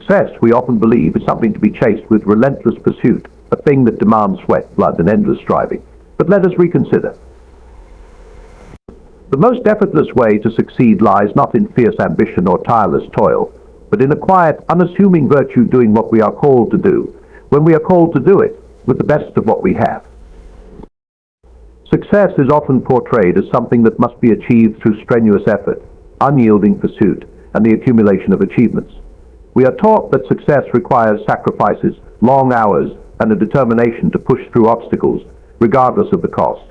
Success, we often believe, is something to be chased with relentless pursuit, a thing that demands sweat, blood, and endless striving. But let us reconsider. The most effortless way to succeed lies not in fierce ambition or tireless toil, but in a quiet, unassuming virtue doing what we are called to do, when we are called to do it with the best of what we have. Success is often portrayed as something that must be achieved through strenuous effort, unyielding pursuit, and the accumulation of achievements. We are taught that success requires sacrifices, long hours, and a determination to push through obstacles, regardless of the cost.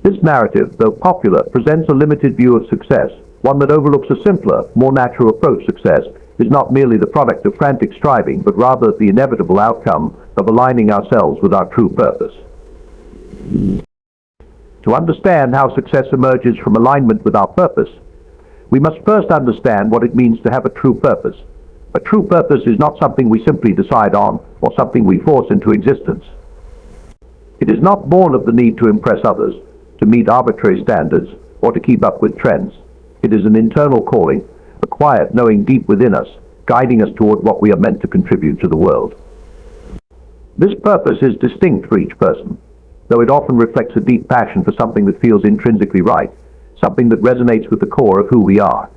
This narrative, though popular, presents a limited view of success, one that overlooks a simpler, more natural approach. Success is not merely the product of frantic striving, but rather the inevitable outcome of aligning ourselves with our true purpose. To understand how success emerges from alignment with our purpose, we must first understand what it means to have a true purpose. A true purpose is not something we simply decide on or something we force into existence. It is not born of the need to impress others, to meet arbitrary standards, or to keep up with trends. It is an internal calling, a quiet knowing deep within us, guiding us toward what we are meant to contribute to the world. This purpose is distinct for each person, though it often reflects a deep passion for something that feels intrinsically right, something that resonates with the core of who we are.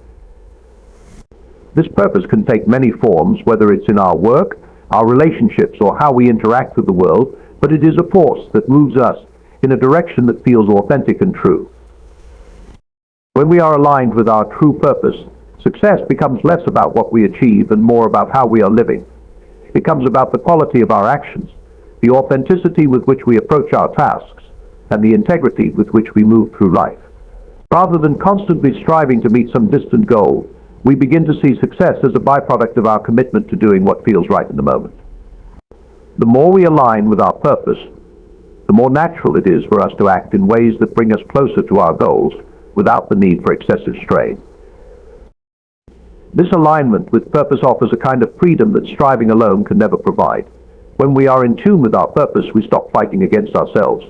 This purpose can take many forms, whether it's in our work, our relationships, or how we interact with the world, but it is a force that moves us in a direction that feels authentic and true. When we are aligned with our true purpose, success becomes less about what we achieve and more about how we are living. It becomes about the quality of our actions, the authenticity with which we approach our tasks, and the integrity with which we move through life. Rather than constantly striving to meet some distant goal, we begin to see success as a byproduct of our commitment to doing what feels right in the moment. The more we align with our purpose, the more natural it is for us to act in ways that bring us closer to our goals without the need for excessive strain. This alignment with purpose offers a kind of freedom that striving alone can never provide. When we are in tune with our purpose, we stop fighting against ourselves.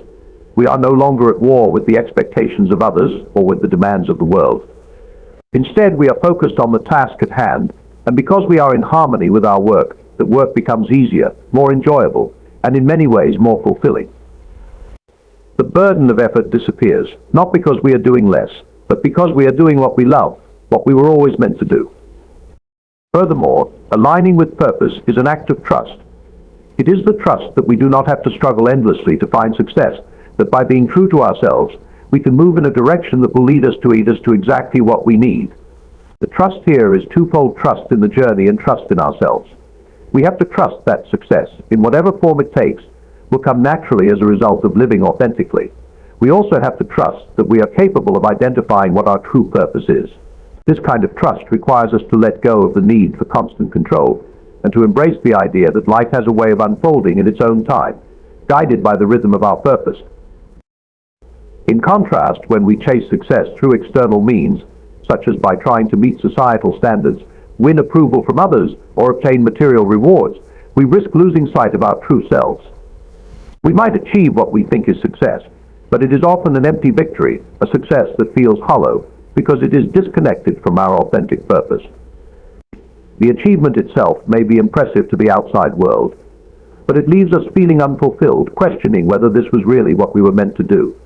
We are no longer at war with the expectations of others or with the demands of the world. Instead, we are focused on the task at hand, and because we are in harmony with our work, the work becomes easier, more enjoyable, and in many ways more fulfilling. The burden of effort disappears, not because we are doing less, but because we are doing what we love, what we were always meant to do. Furthermore, aligning with purpose is an act of trust. It is the trust that we do not have to struggle endlessly to find success, that by being true to ourselves, we can move in a direction that will lead us to exactly what we need. The trust here is twofold: trust in the journey and trust in ourselves. We have to trust that success, in whatever form it takes, will come naturally as a result of living authentically. We also have to trust that we are capable of identifying what our true purpose is. This kind of trust requires us to let go of the need for constant control and to embrace the idea that life has a way of unfolding in its own time, guided by the rhythm of our purpose. In contrast, when we chase success through external means, such as by trying to meet societal standards, win approval from others, or obtain material rewards, we risk losing sight of our true selves. We might achieve what we think is success, but it is often an empty victory, a success that feels hollow, because it is disconnected from our authentic purpose. The achievement itself may be impressive to the outside world, but it leaves us feeling unfulfilled, questioning whether this was really what we were meant to do.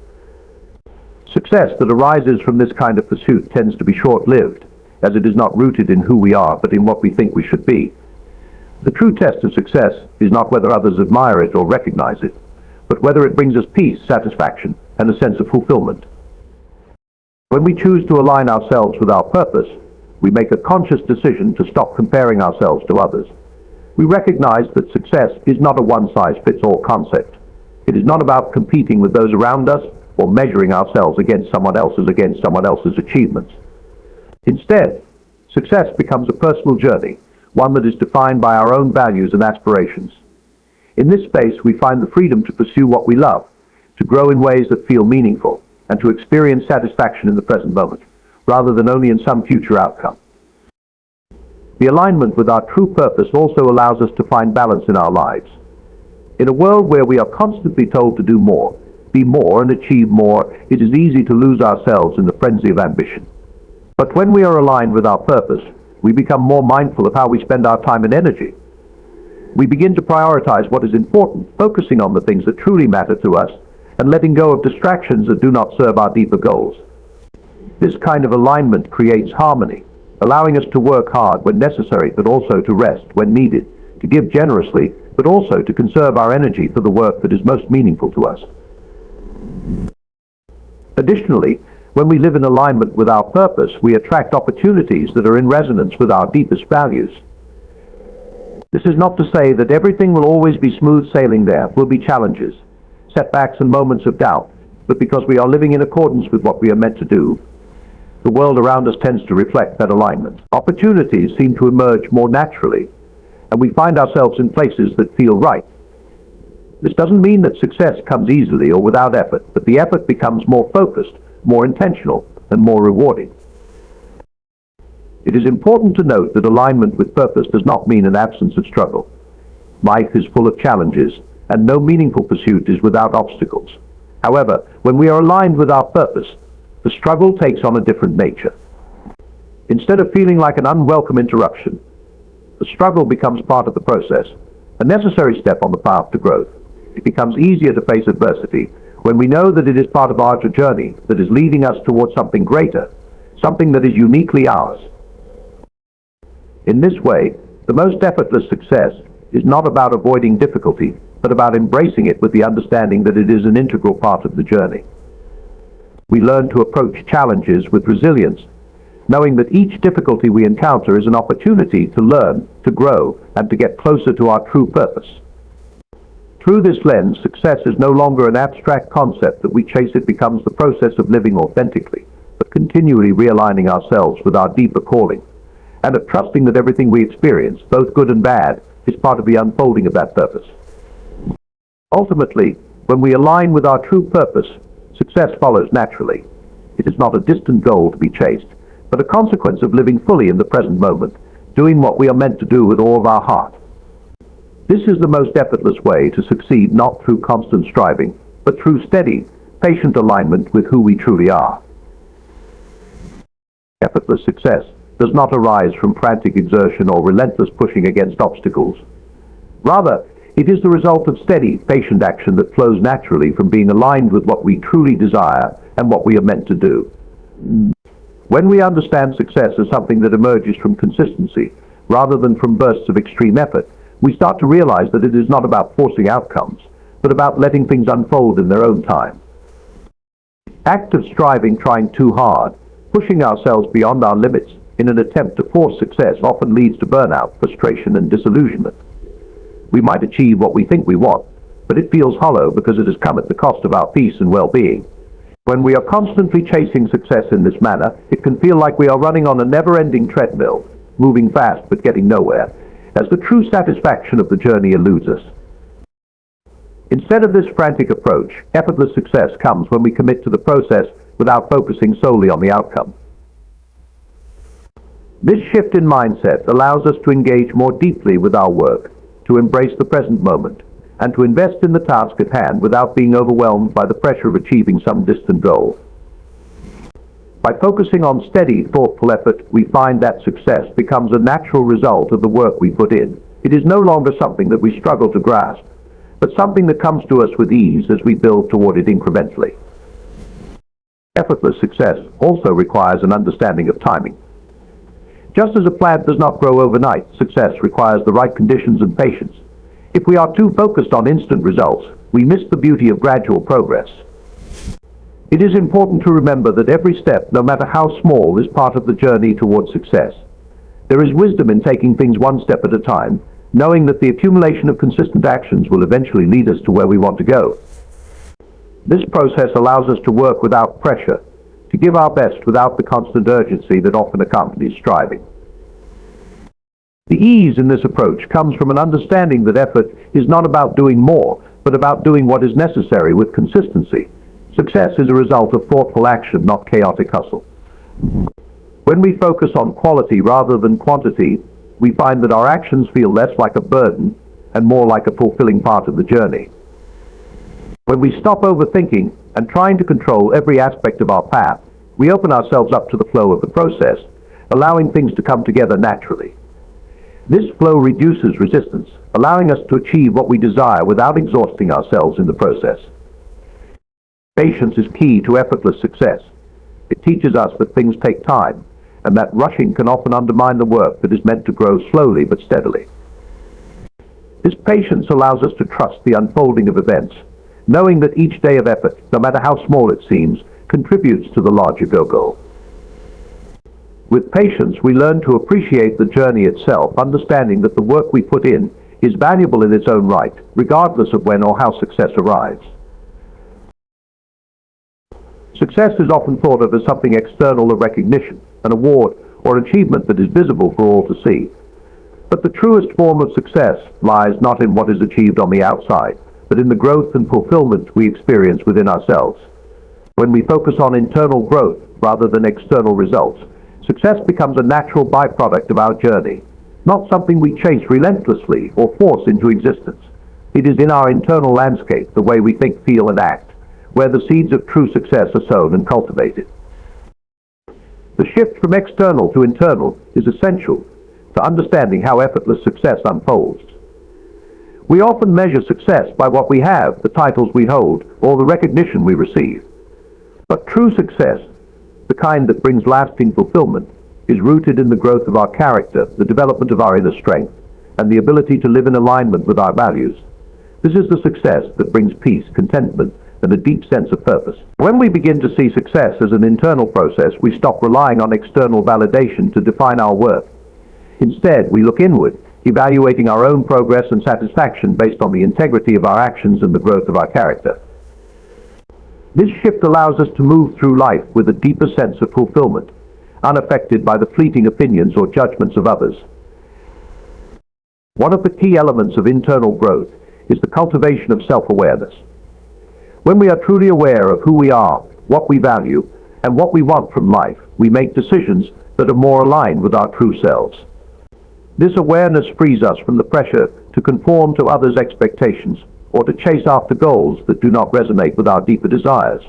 Success that arises from this kind of pursuit tends to be short-lived, as it is not rooted in who we are, but in what we think we should be. The true test of success is not whether others admire it or recognize it, but whether it brings us peace, satisfaction, and a sense of fulfillment. When we choose to align ourselves with our purpose, we make a conscious decision to stop comparing ourselves to others. We recognize that success is not a one-size-fits-all concept. It is not about competing with those around us or measuring ourselves against someone else's achievements. Instead, success becomes a personal journey, one that is defined by our own values and aspirations. In this space, we find the freedom to pursue what we love, to grow in ways that feel meaningful, and to experience satisfaction in the present moment, rather than only in some future outcome. The alignment with our true purpose also allows us to find balance in our lives. In a world where we are constantly told to do more, be more, and achieve more, it is easy to lose ourselves in the frenzy of ambition. But when we are aligned with our purpose, We become more mindful of how we spend our time and energy. We begin to prioritize what is important, focusing on the things that truly matter to us and letting go of distractions that do not serve our deeper goals. This kind of alignment creates harmony, allowing us to work hard when necessary but also to rest when needed, to give generously but also to conserve our energy for the work that is most meaningful to us. Additionally, when we live in alignment with our purpose, we attract opportunities that are in resonance with our deepest values. This is not to say that everything will always be smooth sailing. There will be challenges, setbacks and moments of doubt, but because we are living in accordance with what we are meant to do, the world around us tends to reflect that alignment. Opportunities seem to emerge more naturally, and we find ourselves in places that feel right. This doesn't mean that success comes easily or without effort, but the effort becomes more focused, more intentional, and more rewarding. It is important to note that alignment with purpose does not mean an absence of struggle. Life is full of challenges, and no meaningful pursuit is without obstacles. However, when we are aligned with our purpose, the struggle takes on a different nature. Instead of feeling like an unwelcome interruption, the struggle becomes part of the process, a necessary step on the path to growth. It becomes easier to face adversity when we know that it is part of our journey that is leading us towards something greater, something that is uniquely ours. In this way, the most effortless success is not about avoiding difficulty, but about embracing it with the understanding that it is an integral part of the journey. We learn to approach challenges with resilience, knowing that each difficulty we encounter is an opportunity to learn, to grow, and to get closer to our true purpose. Through this lens, success is no longer an abstract concept that we chase. It becomes the process of living authentically, but continually realigning ourselves with our deeper calling, and of trusting that everything we experience, both good and bad, is part of the unfolding of that purpose. Ultimately, when we align with our true purpose, success follows naturally. It is not a distant goal to be chased, but a consequence of living fully in the present moment, doing what we are meant to do with all of our heart. This is the most effortless way to succeed, not through constant striving, but through steady, patient alignment with who we truly are. Effortless success does not arise from frantic exertion or relentless pushing against obstacles. Rather, it is the result of steady, patient action that flows naturally from being aligned with what we truly desire and what we are meant to do. When we understand success as something that emerges from consistency, rather than from bursts of extreme effort, we start to realize that it is not about forcing outcomes, but about letting things unfold in their own time. Act of striving, trying too hard, pushing ourselves beyond our limits in an attempt to force success often leads to burnout, frustration, and disillusionment. We might achieve what we think we want, but it feels hollow because it has come at the cost of our peace and well-being. When we are constantly chasing success in this manner, it can feel like we are running on a never-ending treadmill, moving fast but getting nowhere, as the true satisfaction of the journey eludes us. Instead of this frantic approach, effortless success comes when we commit to the process without focusing solely on the outcome. This shift in mindset allows us to engage more deeply with our work, to embrace the present moment, and to invest in the task at hand without being overwhelmed by the pressure of achieving some distant goal. By focusing on steady, thoughtful effort, we find that success becomes a natural result of the work we put in. It is no longer something that we struggle to grasp, but something that comes to us with ease as we build toward it incrementally. Effortless success also requires an understanding of timing. Just as a plant does not grow overnight, success requires the right conditions and patience. If we are too focused on instant results, we miss the beauty of gradual progress. It is important to remember that every step, no matter how small, is part of the journey towards success. There is wisdom in taking things one step at a time, knowing that the accumulation of consistent actions will eventually lead us to where we want to go. This process allows us to work without pressure, to give our best without the constant urgency that often accompanies striving. The ease in this approach comes from an understanding that effort is not about doing more, but about doing what is necessary with consistency. Success is a result of thoughtful action, not chaotic hustle. When we focus on quality rather than quantity, we find that our actions feel less like a burden and more like a fulfilling part of the journey. When we stop overthinking and trying to control every aspect of our path, we open ourselves up to the flow of the process, allowing things to come together naturally. This flow reduces resistance, allowing us to achieve what we desire without exhausting ourselves in the process. Patience is key to effortless success. It teaches us that things take time, and that rushing can often undermine the work that is meant to grow slowly but steadily. This patience allows us to trust the unfolding of events, knowing that each day of effort, no matter how small it seems, contributes to the larger goal. With patience, we learn to appreciate the journey itself, understanding that the work we put in is valuable in its own right, regardless of when or how success arrives. Success is often thought of as something external, a recognition, an award, or achievement that is visible for all to see. But the truest form of success lies not in what is achieved on the outside, but in the growth and fulfillment we experience within ourselves. When we focus on internal growth rather than external results, success becomes a natural byproduct of our journey, not something we chase relentlessly or force into existence. It is in our internal landscape, the way we think, feel, and act, where the seeds of true success are sown and cultivated. The shift from external to internal is essential to understanding how effortless success unfolds. We often measure success by what we have, the titles we hold, or the recognition we receive. But true success, the kind that brings lasting fulfillment, is rooted in the growth of our character, the development of our inner strength, and the ability to live in alignment with our values. This is the success that brings peace, contentment, and a deep sense of purpose. When we begin to see success as an internal process, we stop relying on external validation to define our worth. Instead, we look inward, evaluating our own progress and satisfaction based on the integrity of our actions and the growth of our character. This shift allows us to move through life with a deeper sense of fulfillment, unaffected by the fleeting opinions or judgments of others. One of the key elements of internal growth is the cultivation of self-awareness. When we are truly aware of who we are, what we value, and what we want from life, we make decisions that are more aligned with our true selves. This awareness frees us from the pressure to conform to others' expectations or to chase after goals that do not resonate with our deeper desires.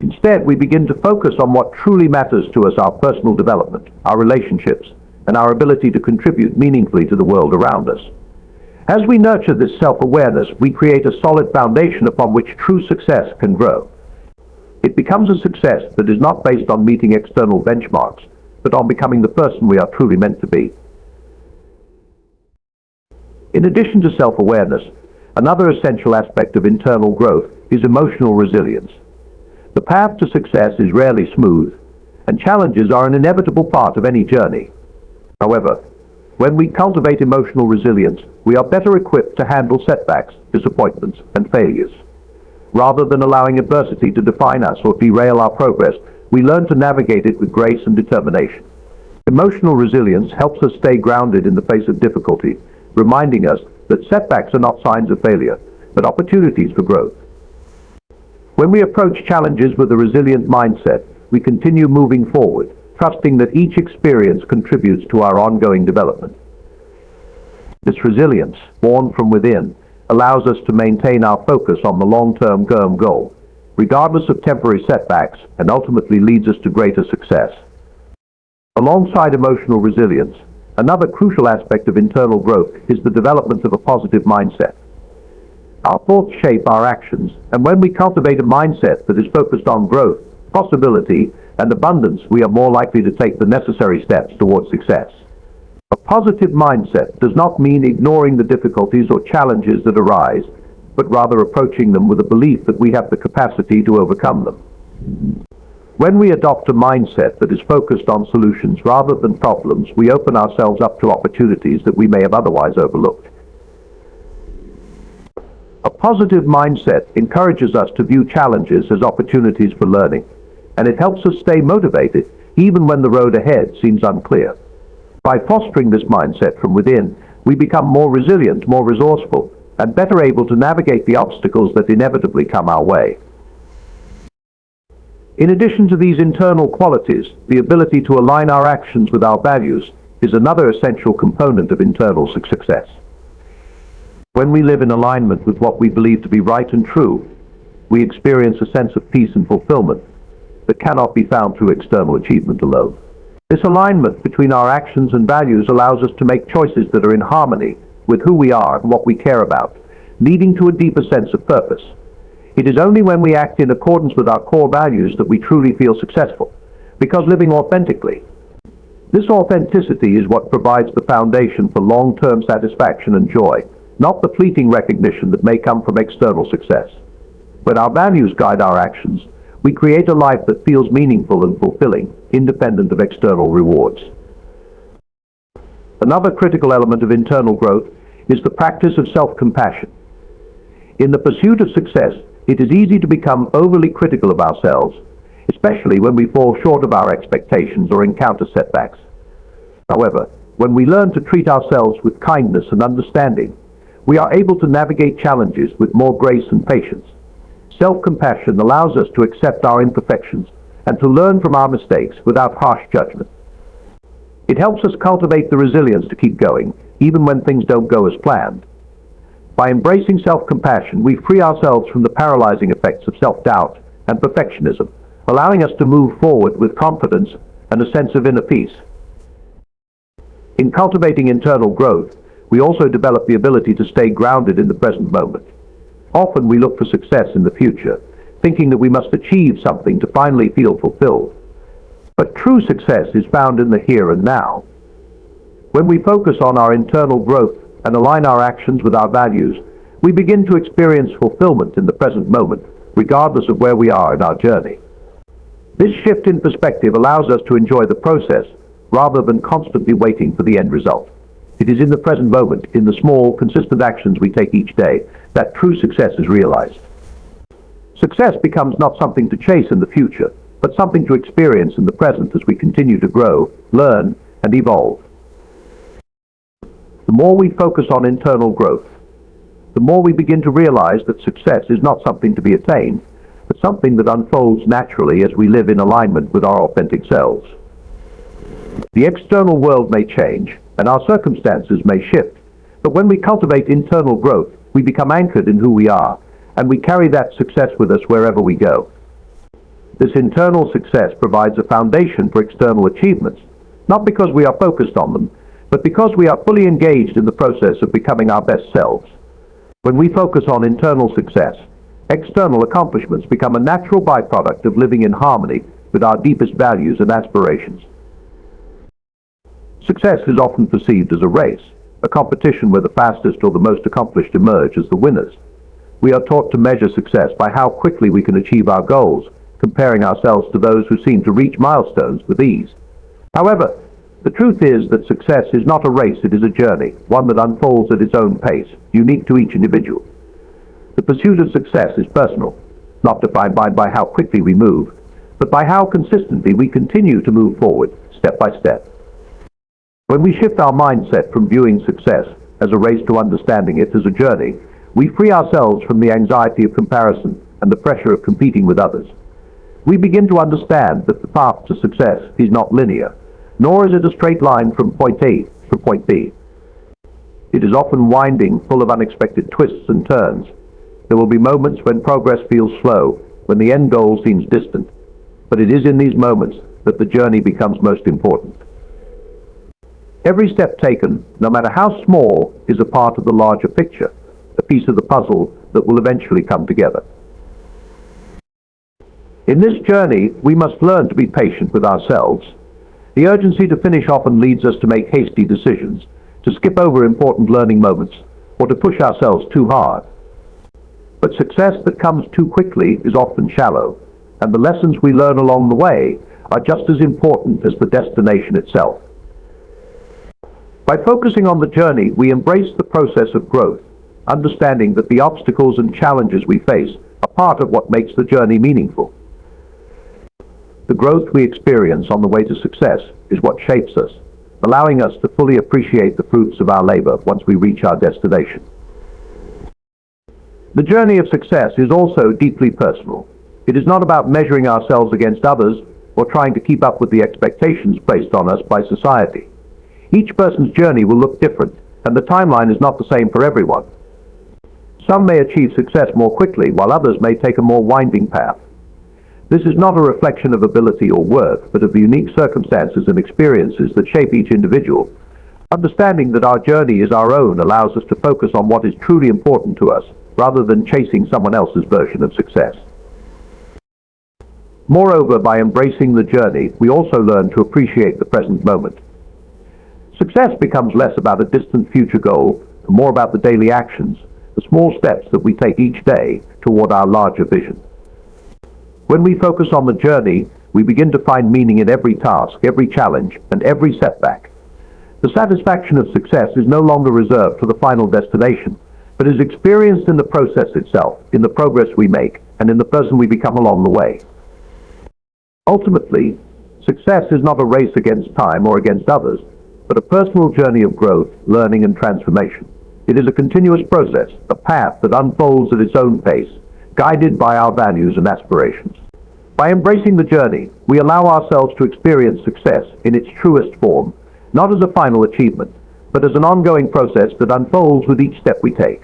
Instead, we begin to focus on what truly matters to us: our personal development, our relationships, and our ability to contribute meaningfully to the world around us. As we nurture this self-awareness, we create a solid foundation upon which true success can grow. It becomes a success that is not based on meeting external benchmarks, but on becoming the person we are truly meant to be. In addition to self-awareness, another essential aspect of internal growth is emotional resilience. The path to success is rarely smooth, and challenges are an inevitable part of any journey. However, when we cultivate emotional resilience, we are better equipped to handle setbacks, disappointments, and failures. Rather than allowing adversity to define us or derail our progress, we learn to navigate it with grace and determination. Emotional resilience helps us stay grounded in the face of difficulty, reminding us that setbacks are not signs of failure, but opportunities for growth. When we approach challenges with a resilient mindset, we continue moving forward, trusting that each experience contributes to our ongoing development. This resilience, born from within, allows us to maintain our focus on the long-term goal, regardless of temporary setbacks, and ultimately leads us to greater success. Alongside emotional resilience, another crucial aspect of internal growth is the development of a positive mindset. Our thoughts shape our actions, and when we cultivate a mindset that is focused on growth, possibility, and abundance, we are more likely to take the necessary steps towards success. A positive mindset does not mean ignoring the difficulties or challenges that arise, but rather approaching them with a belief that we have the capacity to overcome them. When we adopt a mindset that is focused on solutions rather than problems, we open ourselves up to opportunities that we may have otherwise overlooked. A positive mindset encourages us to view challenges as opportunities for learning, and it helps us stay motivated even when the road ahead seems unclear. By fostering this mindset from within, we become more resilient, more resourceful, and better able to navigate the obstacles that inevitably come our way. In addition to these internal qualities, the ability to align our actions with our values is another essential component of internal success. When we live in alignment with what we believe to be right and true, we experience a sense of peace and fulfillment that cannot be found through external achievement alone. This alignment between our actions and values allows us to make choices that are in harmony with who we are and what we care about, leading to a deeper sense of purpose. It is only when we act in accordance with our core values that we truly feel successful, because living authentically. This authenticity is what provides the foundation for long-term satisfaction and joy, not the fleeting recognition that may come from external success. When our values guide our actions, we create a life that feels meaningful and fulfilling, independent of external rewards. Another critical element of internal growth is the practice of self-compassion. In the pursuit of success, it is easy to become overly critical of ourselves, especially when we fall short of our expectations or encounter setbacks. However, when we learn to treat ourselves with kindness and understanding, we are able to navigate challenges with more grace and patience. Self-compassion allows us to accept our imperfections and to learn from our mistakes without harsh judgment. It helps us cultivate the resilience to keep going, even when things don't go as planned. By embracing self-compassion, we free ourselves from the paralyzing effects of self-doubt and perfectionism, allowing us to move forward with confidence and a sense of inner peace. In cultivating internal growth, we also develop the ability to stay grounded in the present moment. Often we look for success in the future, thinking that we must achieve something to finally feel fulfilled. But true success is found in the here and now. When we focus on our internal growth and align our actions with our values, we begin to experience fulfillment in the present moment, regardless of where we are in our journey. This shift in perspective allows us to enjoy the process rather than constantly waiting for the end result. It is in the present moment, in the small, consistent actions we take each day, that true success is realized. Success becomes not something to chase in the future, but something to experience in the present as we continue to grow, learn, and evolve. The more we focus on internal growth, the more we begin to realize that success is not something to be attained, but something that unfolds naturally as we live in alignment with our authentic selves. The external world may change, and our circumstances may shift, but when we cultivate internal growth, we become anchored in who we are, and we carry that success with us wherever we go. This internal success provides a foundation for external achievements, not because we are focused on them, but because we are fully engaged in the process of becoming our best selves. When we focus on internal success, external accomplishments become a natural byproduct of living in harmony with our deepest values and aspirations. Success is often perceived as a race, a competition where the fastest or the most accomplished emerge as the winners. We are taught to measure success by how quickly we can achieve our goals, comparing ourselves to those who seem to reach milestones with ease. However, the truth is that success is not a race, it is a journey, one that unfolds at its own pace, unique to each individual. The pursuit of success is personal, not defined by how quickly we move, but by how consistently we continue to move forward, step by step. When we shift our mindset from viewing success as a race to understanding it as a journey, we free ourselves from the anxiety of comparison and the pressure of competing with others. We begin to understand that the path to success is not linear, nor is it a straight line from point A to point B. It is often winding, full of unexpected twists and turns. There will be moments when progress feels slow, when the end goal seems distant, but it is in these moments that the journey becomes most important. Every step taken, no matter how small, is a part of the larger picture, a piece of the puzzle that will eventually come together. In this journey, we must learn to be patient with ourselves. The urgency to finish often leads us to make hasty decisions, to skip over important learning moments, or to push ourselves too hard. But success that comes too quickly is often shallow, and the lessons we learn along the way are just as important as the destination itself. By focusing on the journey, we embrace the process of growth, understanding that the obstacles and challenges we face are part of what makes the journey meaningful. The growth we experience on the way to success is what shapes us, allowing us to fully appreciate the fruits of our labor once we reach our destination. The journey of success is also deeply personal. It is not about measuring ourselves against others or trying to keep up with the expectations placed on us by society. Each person's journey will look different, and the timeline is not the same for everyone. Some may achieve success more quickly, while others may take a more winding path. This is not a reflection of ability or worth, but of the unique circumstances and experiences that shape each individual. Understanding that our journey is our own allows us to focus on what is truly important to us, rather than chasing someone else's version of success. Moreover, by embracing the journey, we also learn to appreciate the present moment. Success becomes less about a distant future goal and more about the daily actions, the small steps that we take each day toward our larger vision. When we focus on the journey, we begin to find meaning in every task, every challenge, and every setback. The satisfaction of success is no longer reserved for the final destination, but is experienced in the process itself, in the progress we make, and in the person we become along the way. Ultimately, success is not a race against time or against others, but a personal journey of growth, learning, and transformation. It is a continuous process, a path that unfolds at its own pace, guided by our values and aspirations. By embracing the journey, we allow ourselves to experience success in its truest form, not as a final achievement, but as an ongoing process that unfolds with each step we take.